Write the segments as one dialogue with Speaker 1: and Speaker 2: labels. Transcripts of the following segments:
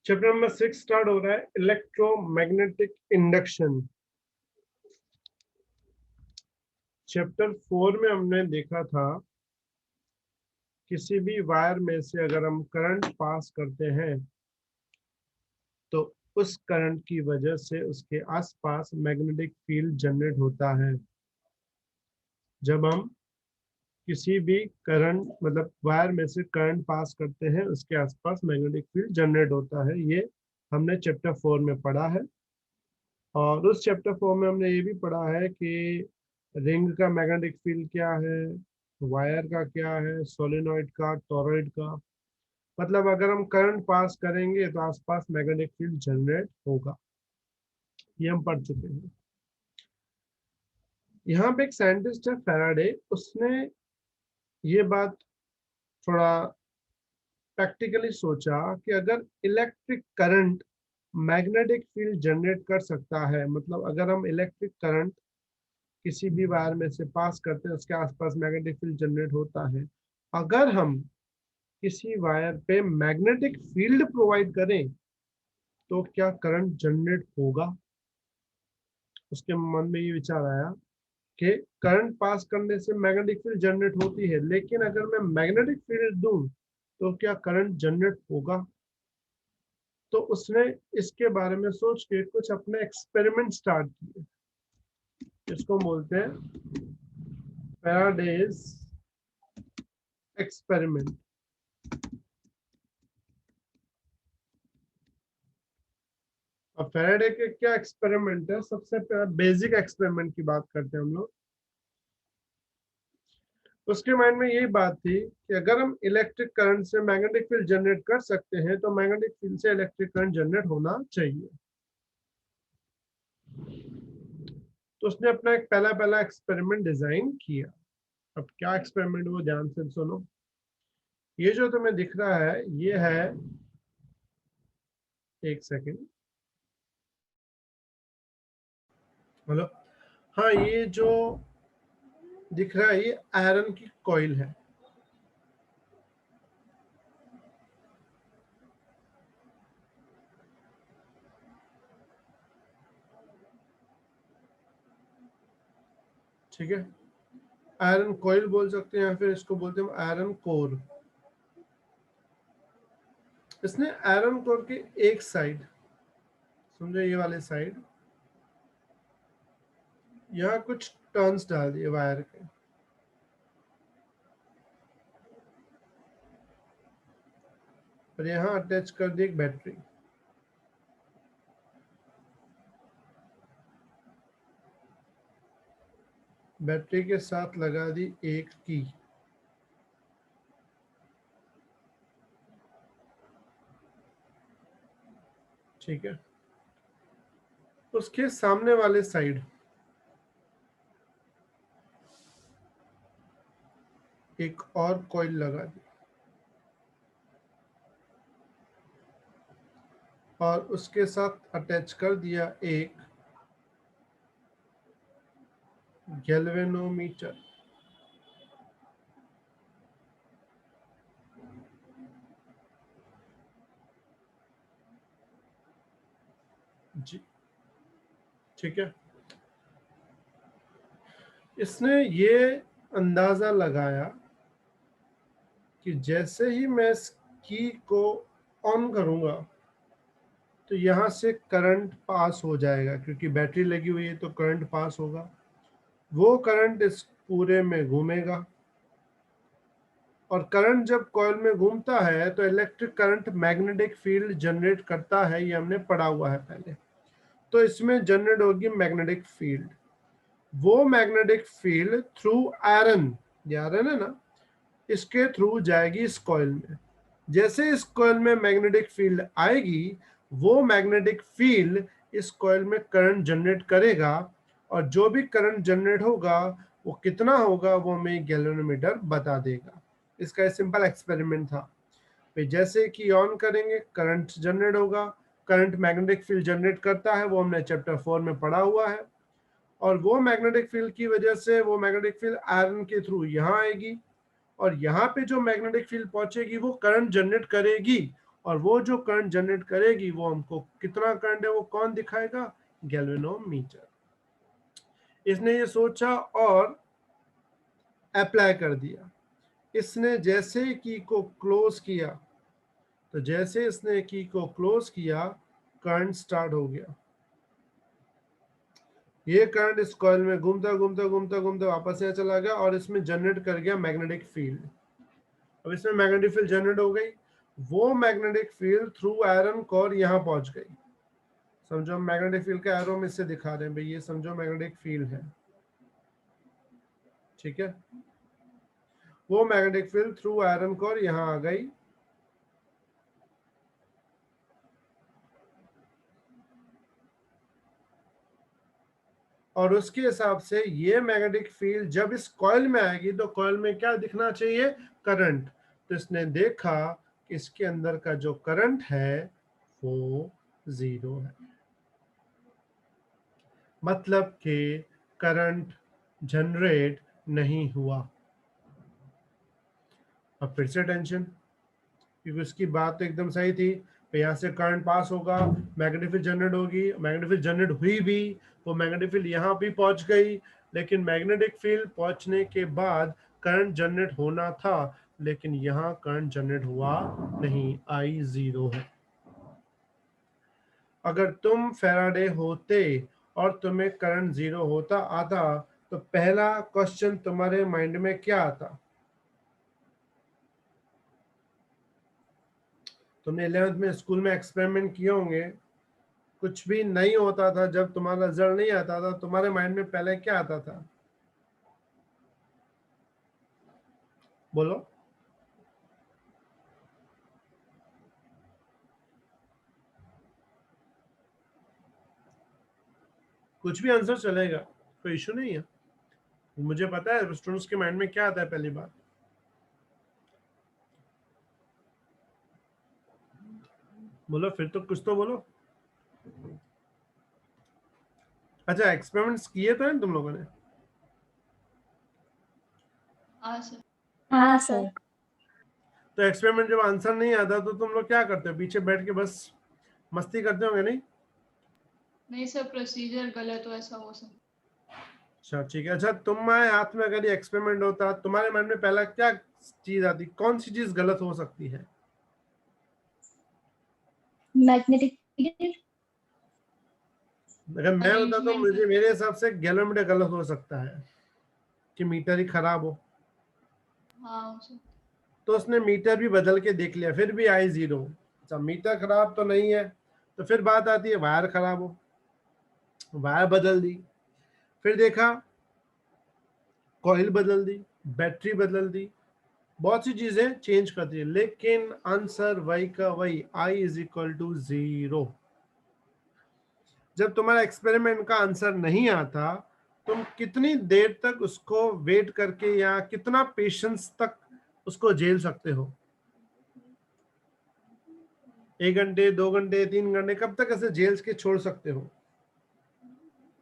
Speaker 1: Chapter number 6 start हो रहा है, इलेक्ट्रोमैग्नेटिक इंडक्शन। चैप्टर 4 में हमने देखा था किसी भी वायर में से अगर हम करंट पास करते हैं तो उस करंट की वजह से उसके आसपास मैग्नेटिक फील्ड जनरेट होता है। जब हम किसी भी करंट मतलब वायर में से करंट पास करते हैं उसके आसपास मैग्नेटिक फील्ड जनरेट होता है। ये हमने चैप्टर 4 में पढ़ा है। और उस चैप्टर 4 में हमने ये भी पढ़ा है कि रिंग का मैग्नेटिक फील्ड क्या है, वायर का क्या है, सोलेनॉइड का, टॉरॉइड का। मतलब अगर हम करंट पास करेंगे तो आसपास मैग्नेटिक फील्ड जनरेट होगा। ये हम पढ़ चुके हैं। यहाँ पे एक साइंटिस्ट है फैराडे, उसने ये बात थोड़ा प्रैक्टिकली सोचा कि अगर electric current magnetic field generate कर सकता है, मतलब अगर हम इलेक्ट्रिक करंट किसी भी वायर में से पास करते हैं उसके आसपास मैग्नेटिक फील्ड जनरेट होता है, अगर हम किसी वायर पे मैग्नेटिक फील्ड प्रोवाइड करें तो क्या करंट जनरेट होगा। उसके मन में ये विचार आया कि करंट पास करने से मैग्नेटिक फील्ड जनरेट होती है, लेकिन अगर मैं मैग्नेटिक फील्ड दूं तो क्या करंट जनरेट होगा। तो उसने इसके बारे में सोच के कुछ अपने एक्सपेरिमेंट स्टार्ट किए। इसको बोलते हैं फैराडेज एक्सपेरिमेंट। अब फैराडे के क्या एक्सपेरिमेंट है, सबसे पहले बेसिक एक्सपेरिमेंट की बात करते हैं हम लोग। उसके माइंड में यही बात थी कि अगर हम इलेक्ट्रिक करंट से मैग्नेटिक फील्ड जनरेट कर सकते हैं तो मैग्नेटिक फील्ड से इलेक्ट्रिक करंट जनरेट होना चाहिए। तो उसने अपना एक पहला एक्सपेरिमेंट डिजाइन किया। अब क्या एक्सपेरिमेंट, वो ध्यान से सुनो। ये जो तुम्हें दिख रहा है ये है, एक सेकेंड, हेलो, हाँ, ये जो दिख रहा है ये आयरन की कॉइल है। ठीक है, आयरन कॉइल बोल सकते हैं या फिर इसको बोलते हैं आयरन कोर। इसने आयरन कोर की एक साइड, समझो ये वाले साइड, यहाँ कुछ टर्न्स डाल दिए वायर के, और यहाँ अटैच कर दी एक बैटरी। बैटरी के साथ लगा दी एक की। ठीक है, उसके सामने वाले साइड एक और कॉइल लगा दी, और उसके साथ अटैच कर दिया एक गैल्वेनोमीटर। जी, ठीक है। इसने ये अंदाजा लगाया कि जैसे ही मैं इस की को ऑन करूंगा तो यहाँ से करंट पास हो जाएगा, क्योंकि बैटरी लगी हुई है तो करंट पास होगा। वो करंट इस पूरे में घूमेगा, और करंट जब कॉइल में घूमता है तो electric current magnetic field generate करता है, ये हमने पढ़ा हुआ है पहले। तो इसमें जनरेट होगी मैग्नेटिक फील्ड। वो मैग्नेटिक फील्ड थ्रू आयरन, ये आयरन है ना, इसके थ्रू जाएगी इस कॉइल में। जैसे इस कॉइल में मैग्नेटिक फील्ड आएगी, वो मैग्नेटिक फील्ड इस कॉइल में करंट जनरेट करेगा, और जो भी करंट जनरेट होगा वो कितना होगा वो हमें गैल्वेनोमीटर बता देगा। इसका एक सिंपल एक्सपेरिमेंट था। फिर जैसे कि ऑन करेंगे करंट जनरेट होगा। करंट मैग्नेटिक फील्ड जनरेट करता है, वो हमने चैप्टर 4 में पढ़ा हुआ है। और वो मैग्नेटिक फील्ड की वजह से वो मैग्नेटिक फील्ड आयरन के थ्रू यहाँ आएगी, और यहाँ पे जो मैग्नेटिक फील्ड पहुंचेगी वो करंट जनरेट करेगी, और वो जो करंट जनरेट करेगी वो हमको कितना करंट है वो कौन दिखाएगा, गैल्वेनोमीटर। इसने ये सोचा और अप्लाई कर दिया। इसने जैसे की को क्लोज किया, तो जैसे इसने की को क्लोज किया करंट स्टार्ट हो गया। ये करंट इस कॉइल में घूमता घूमता घूमता घूमता वापस यहाँ चला गया और इसमें जनरेट कर गया मैग्नेटिक फील्ड। अब इसमें मैग्नेटिक फील्ड जनरेट हो गई, वो magnetic field through iron core यहाँ पहुंच गई। समझो मैग्नेटिक फील्ड का एरो में इससे दिखा रहे हैं भाई, ये समझो मैग्नेटिक फील्ड है, ठीक है। वो magnetic field through iron core यहाँ आ गई, और उसके हिसाब से ये मैग्नेटिक फील्ड जब इस कॉइल में आएगी तो कॉइल में क्या दिखना चाहिए, करंट। तो इसने देखा कि इसके अंदर का जो करंट है वो 0 है, मतलब कि करंट जनरेट नहीं हुआ। अब फिर से टेंशन, क्योंकि उसकी बात तो एकदम सही थी, यहाँ से करंट पास होगा, मैग्नेटिक फील्ड जनरेट होगी, मैग्नेटिक फील्ड जनरेट हुई भी, वो मैग्नेटिक फील्ड यहाँ भी पहुंच गई, लेकिन मैग्नेटिक फील्ड पहुंचने के बाद करंट जनरेट होना था, लेकिन यहाँ करंट जनरेट हुआ नहीं, I 0 है। अगर तुम फैराडे होते और तुम्हें करंट 0 होता आता तो पहला क्वेश्चन तुम्हारे माइंड में क्या आता? तुमने 11th में स्कूल में एक्सपेरिमेंट किए होंगे, कुछ भी नहीं होता था, जब तुम्हारा रिजल्ट नहीं आता था तुम्हारे माइंड में पहले क्या आता था, बोलो। कुछ भी आंसर चलेगा, कोई इशू नहीं है। मुझे पता है स्टूडेंट्स के माइंड में क्या आता है पहली बात। बोलो फिर, तो कुछ तो बोलो। अच्छा, एक्सपेरिमेंट्स किए तो हैं तुम लोगों ने?
Speaker 2: हाँ सर।
Speaker 3: हाँ सर।
Speaker 1: तो एक्सपेरिमेंट जब आंसर नहीं आता तो तुम लोग क्या करते हो, पीछे बैठ के बस मस्ती करते होंगे, नहीं?
Speaker 2: नहीं सर, प्रोसीजर गलत हो ऐसा हो सकता।
Speaker 1: अच्छा ठीक है। अच्छा, तुम्हारे हाथ में अगर ये एक्सपेरिमेंट होता तुम्हारे मन में पहला क्या चीज आती, कौन सी चीज गलत हो सकती है?
Speaker 3: Magnetic field.
Speaker 1: अगर मैं होता तो
Speaker 2: Arrangement।
Speaker 1: मेरे हिसाब से गैलोमीटर गलत हो सकता है, कि मीटर ही खराब हो।
Speaker 2: हाँ सर।
Speaker 1: तो उसने मीटर भी बदल के देख लिया, फिर भी I 0। अच्छा, मीटर खराब तो नहीं है, तो फिर बात आती है वायर खराब हो, वायर बदल दी, फिर देखा कॉइल बदल दी, बैटरी बदल दी, बहुत सी चीजें चेंज कर दी, लेकिन आंसर वही का वही, I = 0। जब तुम्हारा एक्सपेरिमेंट का आंसर नहीं आता, तुम कितनी देर तक उसको वेट करके या कितना पेशेंस तक उसको झेल सकते हो? 1 घंटे, 2 घंटे, 3 घंटे, कब तक ऐसे झेल के छोड़ सकते हो?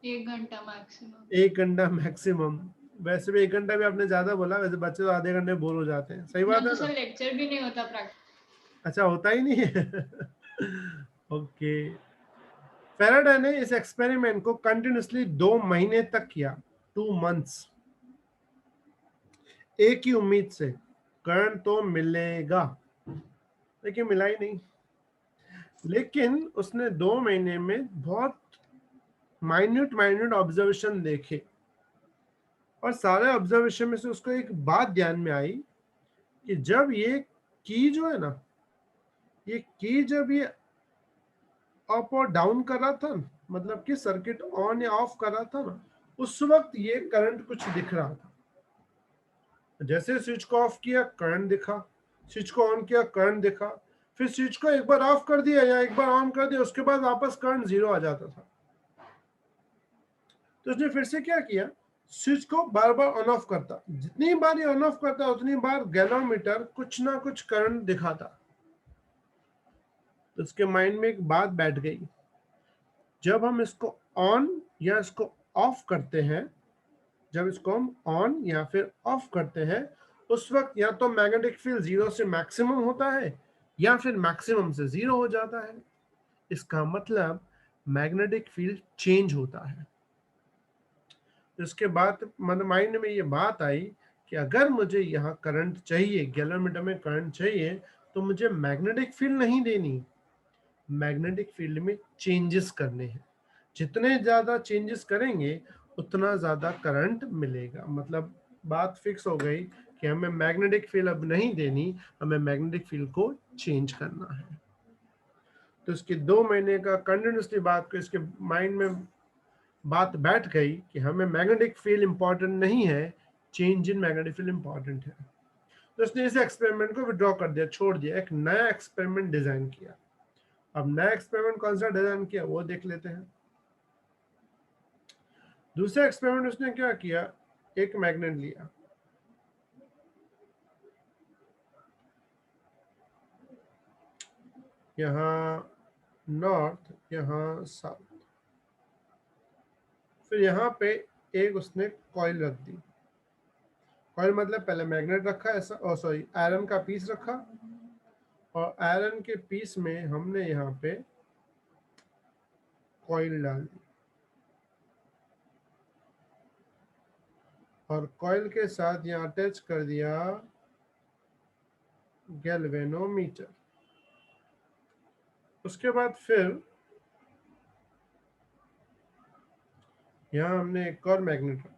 Speaker 2: 1 घंटा मैक्सिमम।
Speaker 1: 1 घंटा मैक्सिमम। वैसे भी 1 घंटा भी आपने ज्यादा बोला, वैसे बच्चे तो आधे घंटे बोर हो जाते हैं, सही बात है
Speaker 2: तो
Speaker 1: ना?
Speaker 2: सर लेक्चर भी नहीं होता प्रैक्टिस।
Speaker 1: अच्छा, होता ही नहीं है। ओके। फैराडे ने इस एक्सपेरिमेंट को कंटिन्यूसली 2 महीने तक किया, 2 मंथ्स, एक ही उम्मीद से, करंट तो मिलेगा, लेकिन मिला ही नहीं। लेकिन उसने 2 महीने में बहुत माइन्यूट ऑब्जर्वेशन देखे, और सारे ऑब्जर्वेशन में से उसको एक बात ध्यान में आई कि जब ये की जो है ना, ये की जब ये अप और डाउन कर रहा था, मतलब कि सर्किट ऑन या ऑफ कर रहा था ना, उस वक्त ये करंट कुछ दिख रहा था। जैसे स्विच को ऑफ किया करंट दिखा, स्विच को ऑन किया करंट दिखा, फिर स्विच को एक बार ऑफ कर दिया या एक बार ऑन कर दिया, उसके बाद वापस करंट 0 आ जाता था। तो उसने फिर से क्या किया, स्विच को बार बार ऑन ऑफ करता, जितनी बार ये ऑन ऑफ करता उतनी बार गैलोमीटर कुछ ना कुछ करंट दिखाता। तो उसके माइंड में एक बात बैठ गई, जब हम इसको ऑन या इसको ऑफ करते हैं, जब इसको हम ऑन या फिर ऑफ करते हैं, उस वक्त या तो मैग्नेटिक फील्ड 0 से मैक्सिमम होता है या फिर मैक्सिमम से 0 हो जाता है। इसका मतलब मैग्नेटिक फील्ड चेंज होता है। इसके बाद मतलब माइंड में ये बात आई कि अगर मुझे यहाँ करंट चाहिए, गैलोमीटर में करंट चाहिए, तो मुझे मैग्नेटिक फील्ड नहीं देनी, मैग्नेटिक फील्ड में चेंजेस करने हैं। जितने ज़्यादा चेंजेस करेंगे उतना ज़्यादा करंट मिलेगा। मतलब बात फिक्स हो गई कि हमें मैग्नेटिक फील्ड अब नहीं देनी, हमें मैग्नेटिक फील्ड को चेंज करना है। तो इसके 2 महीने का कंटिन्यूसली बात को इसके माइंड में बात बैठ गई कि हमें मैग्नेटिक फील्ड इंपॉर्टेंट नहीं है, change in magnetic field important है। तो इसने इस एक्सपेरिमेंट को विड्रॉ कर दिया, छोड़ दिया, एक नया एक्सपेरिमेंट डिजाइन किया। अब नया एक्सपेरिमेंट कौन सा डिजाइन किया वो देख लेते हैं। दूसरा एक्सपेरिमेंट उसने क्या किया, एक मैग्नेट लिया, यहाँ नॉर्थ, यहाँ साउथ, फिर यहाँ पे एक उसने कॉइल रख दी। कॉइल मतलब पहले मैग्नेट रखा ऐसा, और सॉरी आयरन का पीस रखा, और आयरन के पीस में हमने यहाँ पे कॉइल डाल दी, और कॉइल के साथ यहाँ अटैच कर दिया गैल्वेनोमीटर। उसके बाद फिर यहाँ हमने एक और मैग्नेट रखा,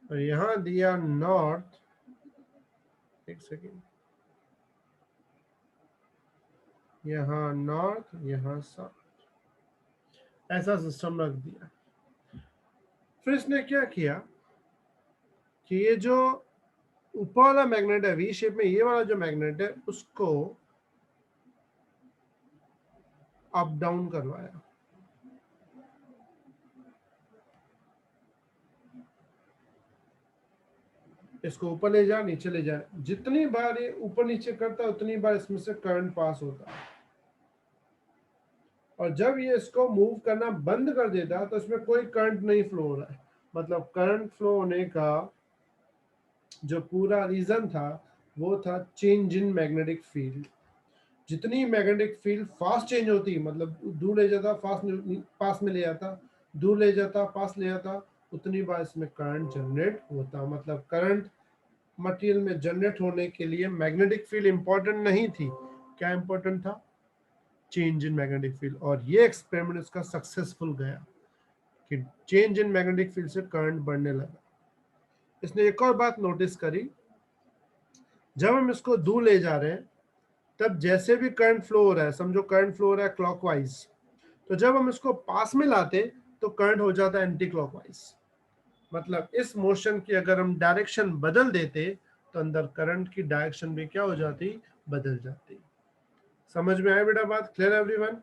Speaker 1: और यहाँ दिया नॉर्थ, एक सेकेंड, यहाँ नॉर्थ, यहाँ साउथ, ऐसा सिस्टम रख दिया। फिर इसने क्या किया कि ये जो ऊपर वाला मैग्नेट है वी शेप में, ये वाला जो मैग्नेट है उसको अप डाउन करवाया। इसको ऊपर ले जा, नीचे ले जा, जितनी बार ये ऊपर नीचे करता है उतनी बार इसमें से करंट पास होता है। और जब ये इसको मूव करना बंद कर देता है तो इसमें कोई करंट नहीं फ्लो हो रहा है। मतलब करंट फ्लो होने का जो पूरा रीजन था वो था चेंज इन मैग्नेटिक फील्ड। जितनी मैग्नेटिक फील्ड फास्ट चेंज होती, मतलब दूर ले जाता फास्ट पास में ले आता, दूर ले जाता पास ले आता, उतनी बार इसमें करंट जनरेट होता। मतलब करंट मटेरियल में जनरेट होने के लिए मैग्नेटिक फील्ड इंपॉर्टेंट नहीं थी, क्या इंपॉर्टेंट था, चेंज इन मैग्नेटिक फील्ड। और ये एक्सपेरिमेंट इसका सक्सेसफुल गया कि चेंज इन मैग्नेटिक फील्ड से करंट बढ़ने लगा। इसने एक और बात नोटिस करी, जब हम इसको दूर ले जा रहे हैं तब जैसे भी करंट फ्लो हो रहा है, समझो करंट फ्लो हो रहा है क्लॉकवाइज, तो जब हम इसको पास में लाते तो करंट हो जाता है एंटी क्लॉकवाइज। मतलब इस मोशन की अगर हम डायरेक्शन बदल देते तो अंदर करंट की डायरेक्शन भी क्या हो जाती, बदल जाती। समझ में आया बेटा बात, क्लियर एवरीवन?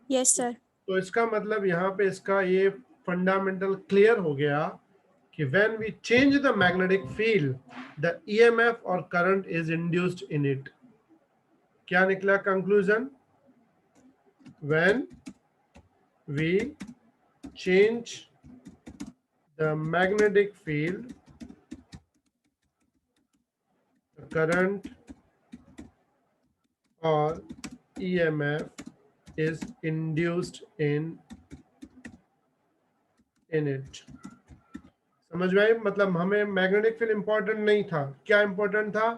Speaker 4: Yes sir.
Speaker 1: तो इसका मतलब यहाँ पे इसका ये फंडामेंटल क्लियर हो गया कि when we change the magnetic field, the EMF or current is induced in it. क्या निकला conclusion? When we change the magnetic field, the current or EMF is induced in it. समझ में आई? मतलब हमें magnetic field important नहीं था, क्या important था,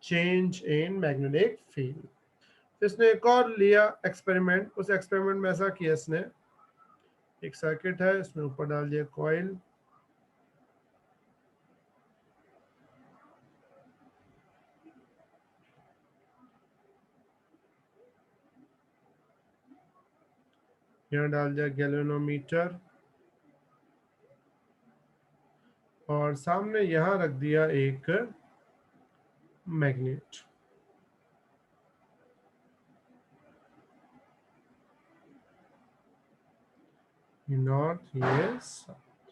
Speaker 1: चेंज इन मैग्नेटिक फील्ड। इसने एक और लिया एक्सपेरिमेंट, उस एक्सपेरिमेंट में ऐसा किया इसने, एक सर्किट है, इसमें ऊपर डाल दिया कॉइल, यहाँ डाल दिया गैल्वेनोमीटर और सामने यहाँ रख दिया एक मैग्नेट। नॉर्थ ये साउथ।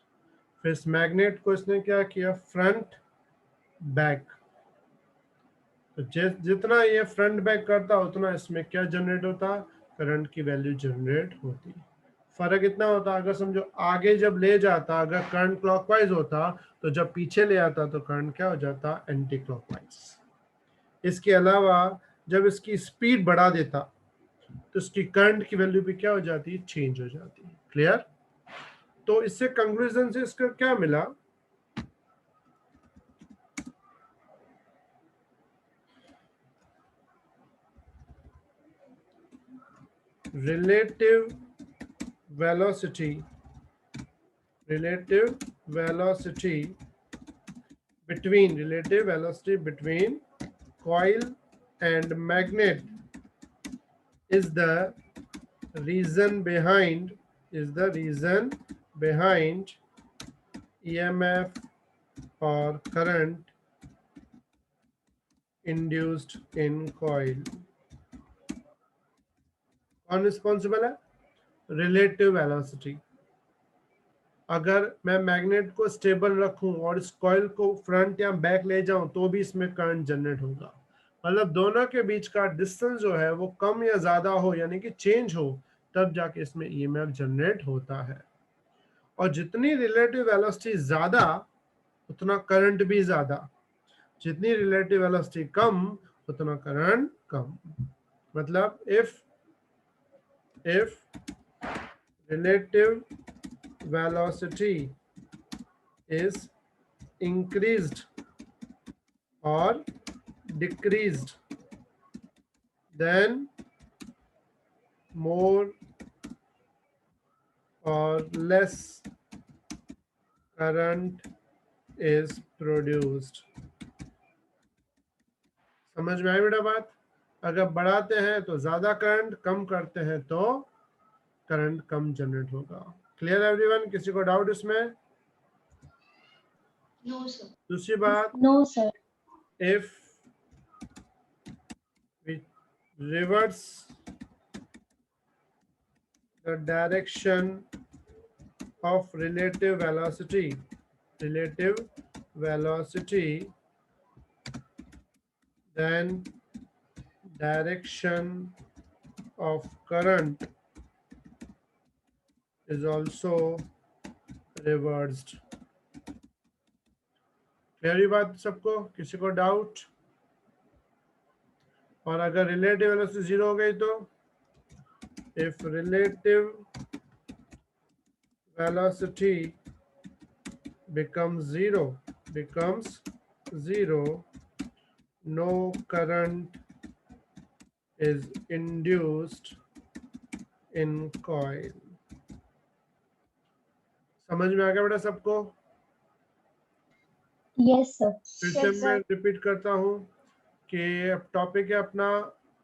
Speaker 1: फिर इस मैग्नेट को इसने क्या किया, फ्रंट बैक। तो जितना ये फ्रंट बैक करता उतना इसमें क्या जनरेट होता, करंट की वैल्यू जनरेट होती। फर्क इतना होता, अगर समझो आगे जब ले जाता अगर करंट क्लॉकवाइज होता, तो जब पीछे ले आता तो करंट क्या हो जाता, एंटी क्लॉकवाइज। इसके अलावा जब इसकी स्पीड बढ़ा देता तो इसकी करंट की वैल्यू भी क्या हो जाती, चेंज हो जाती। क्लियर? तो इससे कंक्लूजन से इसका क्या मिला, relative velocity between coil and magnet is the reason behind EMF or current induced in coil। कौन रिस्पॉन्सिबल है, रिलेटिव वेलोसिटी। अगर मैं मैग्नेट को स्टेबल रखूं और इस कॉइल को फ्रंट या बैक ले जाऊं तो भी इसमें करंट जनरेट होगा। मतलब दोनों के बीच का डिस्टेंस जो है वो कम या ज्यादा हो, यानी कि चेंज हो, तब जाके इसमें ईएमएफ जनरेट होता है। और जितनी रिलेटिव वेलोसिटी ज्यादा उतना करंट भी ज्यादा, जितनी रिलेटिव वेलोसिटी कम उतना करंट कम। मतलब if relative velocity is increased or decreased, then more or less current is produced। समझ में आई बेटा बात? अगर बढ़ाते हैं तो ज्यादा करंट, कम करते हैं तो करंट कम जनरेट होगा। Clear everyone? किसी को डाउट इसमें?
Speaker 2: No sir.
Speaker 1: दूसरी बात,
Speaker 3: No, sir.
Speaker 1: if we reverse the direction of relative velocity, then direction of current is also reversed। Clear बात सबको? किसी को डाउट? और अगर रिलेटिव वेलोसिटी जीरो हो गई तो, if relative velocity becomes zero, no current is induced in coil। समझ में आ गया बेटा सबको?
Speaker 3: Yes, sir.
Speaker 1: फिर से मैं रिपीट करता हूँ कि अब टॉपिक है अपना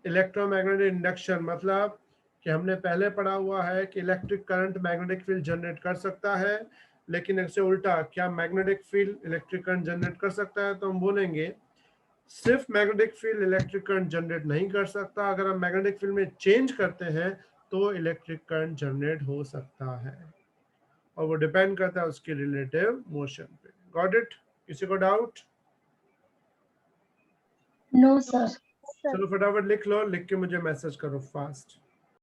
Speaker 1: इलेक्ट्रोमैग्नेटिक इंडक्शन। मतलब कि हमने पहले पढ़ा हुआ है कि electric current magnetic field generate कर सकता है, लेकिन इससे उल्टा क्या magnetic field electric current generate कर सकता है? तो हम बोलेंगे सिर्फ magnetic field electric current generate नहीं कर सकता, अगर हम मैग्नेटिक फील्ड में चेंज करते हैं तो इलेक्ट्रिक करंट जनरेट हो सकता है, और वो डिपेंड करता है उसकी रिलेटिव मोशन पे। Got it? किसी को डाउट?
Speaker 3: No, sir.
Speaker 1: चलो फटाफट लिख लो, लिख के मुझे मैसेज करो फास्ट।